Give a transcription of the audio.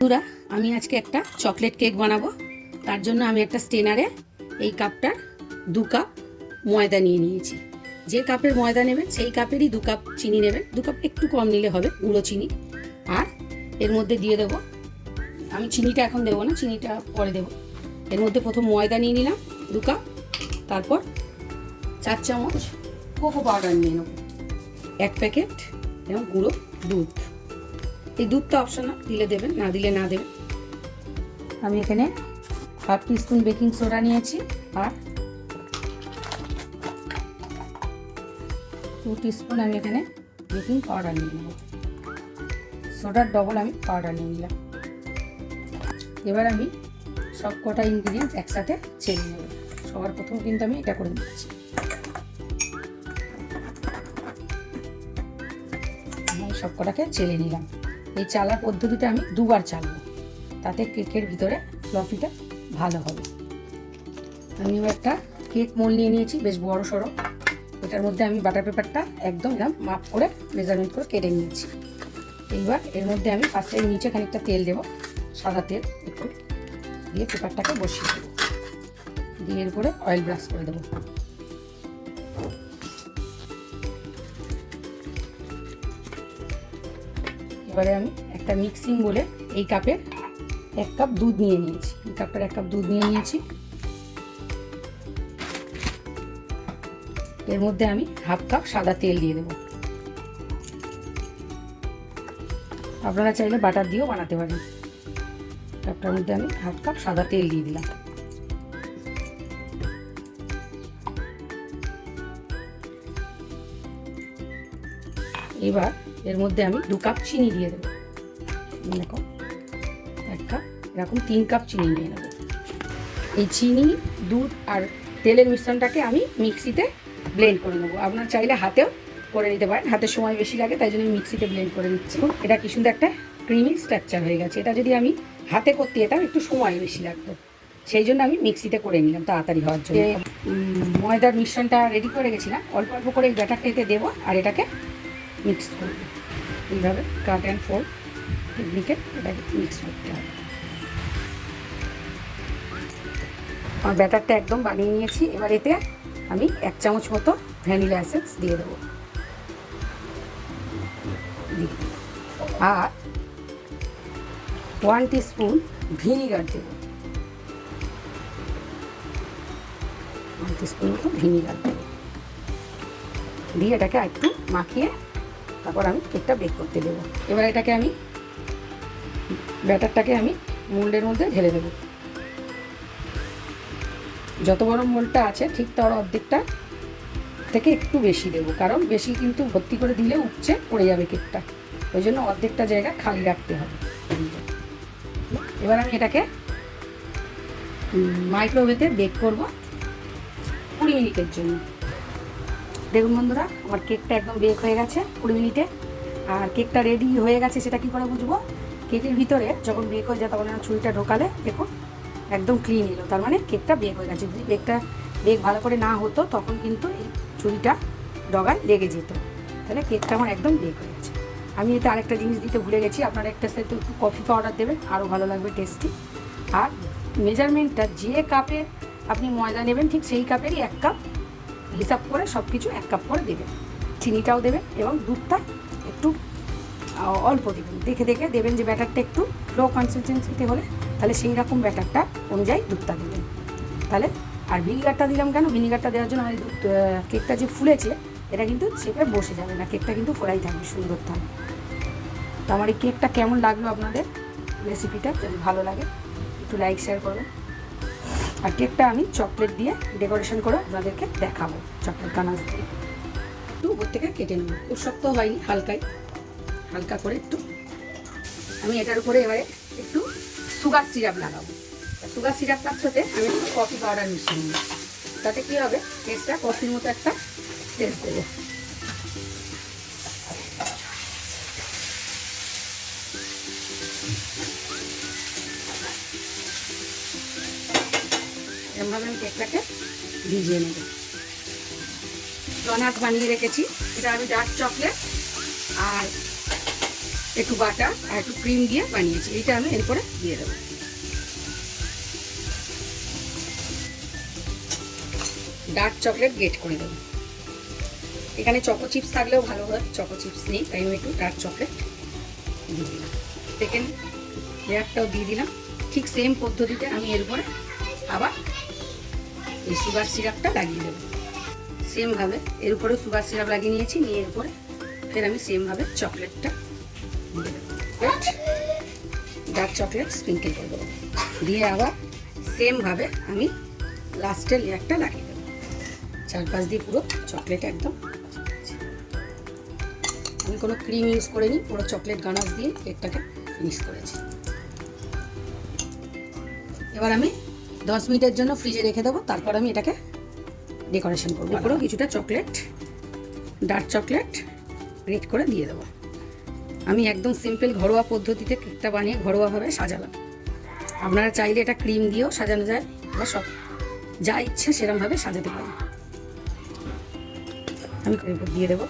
বন্ধুরা, আমি আজকে একটা চকলেট কেক বানাবো। তার জন্য আমি একটা স্টেনারে এই কাপটার 2 কাপ ময়দা নিয়ে নিয়েছি। যে কাপের ময়দা নেবেন সেই কাপেরই 2 কাপ চিনি নেবেন। 2 কাপ একটু কম নিলে হবে, গুঁড়ো চিনি। আর এর মধ্যে দিয়ে দেবো, আমি চিনিটা এখন দেবো না, চিনিটা পরে দেবো। এর মধ্যে প্রথম ময়দা নিয়ে নিলাম 2 কাপ, তারপর 4 চামচ কোকো পাউডার নিয়ে নেবো, 1 প্যাকেট এবং গুঁড়ো দুধ। এই দুধটা অপশনাল, দিলে দেবেন, না দিলে না দেবেন। আমি এখানে 1/2 টিস্পুন বেকিং সোডা নিয়েছি আর 2 টিস্পুন আমি এখানে বেকিং পাউডার নিয়ে নেব। সোডার ডবল আমি পাউডার নিয়ে নিলাম। এবার আমি সব কটা ইনগ্রিডিয়েন্টস একসাথে চেলে নেব। সবার প্রথম কিন্তু আমি এটা করে নিচ্ছি। আমি সব কটাকে চেলে নিলাম। এই চালার পদ্ধতিটা আমি 2 বার চালবো, তাতে কেকের ভিতরে ফ্লফিটা ভালো হবে। আমি এবার একটা কেক মোল্ড নিয়ে নিয়েছি, বেশ বড় সড়ো। এটার মধ্যে আমি বাটার পেপারটা একদম মাপ করে মেজারমেন্ট করে কেটে নিয়েছি। এইবার এর মধ্যে আমি ফার্স্টে নিচে খানিকটা তেল দেবো, সাদা তেল একটু দিয়ে পেপারটাকে বসিয়ে দেবো, দিয়ে এর উপরে অয়েল ব্রাশ করে দেবো। এবারে আমি একটা মিক্সিং বলে এই কাপের 1 কাপ দুধ নিয়ে নিয়েছি। এই কাপটার 1 কাপ দুধ নিয়ে নিয়েছি। এর মধ্যে আমি 1/2 কাপ সাদা তেল দিয়ে দেবো। আপনারা চাইলে বাটার দিয়েও বানাতে পারেন। কাপটার মধ্যে আমি 1/2 কাপ সাদা তেল দিয়ে দিলাম। এবার এর মধ্যে আমি 2 কাপ চিনি দিয়ে দেবো। এরকম 1 কাপ, এরকম 3 কাপ চিনি নিয়ে নেব। এই চিনি, দুধ আর তেলের মিশ্রণটাকে আমি মিক্সিতে ব্লেন্ড করে নেবো। আপনারা চাইলে হাতেও করে নিতে পারেন, হাতে সময় বেশি লাগে, তাই জন্য আমি মিক্সিতে ব্লেন্ড করে নিচ্ছি। এটা কি সুন্দর একটা ক্রিমি স্ট্রাকচার হয়ে গেছে। এটা যদি আমি হাতে করতে যেতাম একটু সময় বেশি লাগতো, সেই জন্য আমি মিক্সিতে করে নিলাম তাড়াতাড়ি হওয়ার জন্য। ময়দার মিশ্রণটা রেডি করে রেখেছিলাম, অল্প অল্প করে এই ব্যাটারটা এতে দেবো আর এটাকে মিক্স করব। এইভাবে কাট অ্যান্ড ফোল্ড টেকনিকে এটাকে মিক্স করতে হবে। আমার ব্যাটারটা একদম বানিয়ে নিয়েছি। এবার এতে আমি 1 চামচ মতো ভ্যানিলা এসেন্স দিয়ে দেবো, আর 1 টিস্পুন ভিনিগার দেবো। 1 টিস্পুন মতো ভিনিগার দেবো, দিয়ে এটাকে একটু মাখিয়ে তারপর আমি কেকটা বেক করতে দেবো। এবার এটাকে আমি ব্যাটারটাকে আমি মোল্ডের মধ্যে ঢেলে দেবো। যত বড় মোল্ডটা আছে ঠিক তার অর্ধেকটা থেকে একটু বেশি দেবো, কারণ বেশি কিন্তু ভর্তি করে দিলে উপচে পড়ে যাবে কেকটা, ওই জন্য অর্ধেকটা জায়গা খালি রাখতে হবে। এবার আমি এটাকে মাইক্রোওয়েভে বেক করব 20 মিনিটের জন্য। দেখুন বন্ধুরা, আমার কেকটা একদম বেক হয়ে গেছে 20 মিনিটে। আর কেকটা রেডি হয়ে গেছে সেটা কি করে বুঝবো? কেকের ভিতরে যখন বেক হয়ে যায় তখন ছুরিটা ঢোকালে দেখুন একদম ক্লিন এলো, তার মানে কেকটা বেক হয়ে গেছে। যদি বেক ভালো করে না হতো তখন কিন্তু এই ছুরিটা ডগায় লেগে যেত। তাহলে কেকটা আমার একদম বেক হয়ে গেছে। আমি এতে আরেকটা জিনিস দিতে ভুলে গেছি, আপনারা একটা সাথে একটু কফি পাউডার দেবেন, আরও ভালো লাগবে টেস্টি। আর মেজারমেন্টটা যে কাপে আপনি ময়দা নেবেন ঠিক সেই কাপেরই 1 কাপ হিসাব করে সব কিছু 1 কাপ করে দেবেন। চিনিটাও দেবেন এবং দুধটা একটু অল্প দেবেন, দেখে দেখে দেবেন যে ব্যাটারটা একটু লো কনসিস্টেন্সিতে হলে তাহলে সেই রকম ব্যাটারটা অনুযায়ী দুধটা দেবেন। তাহলে আর ভিনিগারটা দিলাম কেন? ভিনিগারটা দেওয়ার জন্য আমার কেকটা যে ফুলেছে এটা কিন্তু শেপে বসে যাবে না, কেকটা কিন্তু ফোলাই থাকবে, সুন্দর থাকবে। তো আমার এই কেকটা কেমন লাগলো আপনাদের রেসিপিটা, যদি ভালো লাগে একটু লাইক শেয়ার করবেন। আর কেকটা আমি চকলেট দিয়ে ডেকোরেশন করে আপনাদেরকে দেখাবো, চকলেট গানাশ দিয়ে। একটু উপর থেকে কেটে নেব, খুব শক্ত হয়নি, হালকা করে একটু। আমি এটার উপরে এবারে একটু সুগার সিরাপ লাগাবো। সুগার সিরাপটার সাথে আমি একটু কফি পাউডার মিশিয়ে নেব, তাতে কী হবে টেস্টটা কফির মতো একটা টেস্ট দেবে। এরকমভাবে আমি কেকটাকে ভিজিয়ে নেব। ডোনাট বানিয়ে রেখেছি, এটা আমি ডার্ক চকলেট আর একটু বাটার আর একটু ক্রিম দিয়ে বানিয়েছি। এইটা আমি এরপরে দিয়ে দেবো। ডার্ক চকলেট গ্রেট করে দেবো। এখানে চকো চিপস থাকলেও ভালো হয়, চকো চিপস নেই, তাই আমি একটু ডার্ক চকলেট দিয়ে দিলাম। সেকেন্ড লেয়ারটাও দিয়ে দিলাম। ঠিক সেম পদ্ধতিতে আমি এরপরে আবার এই সুগার সিরাপটা লাগিয়ে দেবো। সেমভাবে এর উপরেও সুগার সিরাপ লাগিয়ে নিয়েছি, নিয়ে এরপরে ফের আমি সেমভাবে চকলেটটা দিয়ে দেবো। ডার্ক চকলেট স্প্রিঙ্কেল করে দেবো, দিয়ে আবার সেমভাবে আমি লাস্টের লেয়ারটা লাগিয়ে দেবো। চারপাশ দিয়ে পুরো চকলেট একদম। আমি কোনো ক্রিম ইউজ করিনি, পুরো চকলেট গানাশ দিয়ে কেকটাকে মিক্স করেছি। এবার আমি 10 মিনিটের জন্য ফ্রিজে রেখে দেবো, তারপর আমি এটাকে ডেকোরেশন করবো। এরপরেও কিছুটা চকলেট, ডার্ক চকলেট গ্রেট করে দিয়ে দেবো। আমি একদম সিম্পল ঘরোয়া পদ্ধতিতে কেকটা বানিয়ে ঘরোয়াভাবে সাজালাম। আপনারা চাইলে এটা ক্রিম দিয়েও সাজানো যায়, বা সব যা ইচ্ছে সেরকমভাবে সাজাতে পারেন। আমি দিয়ে দেবো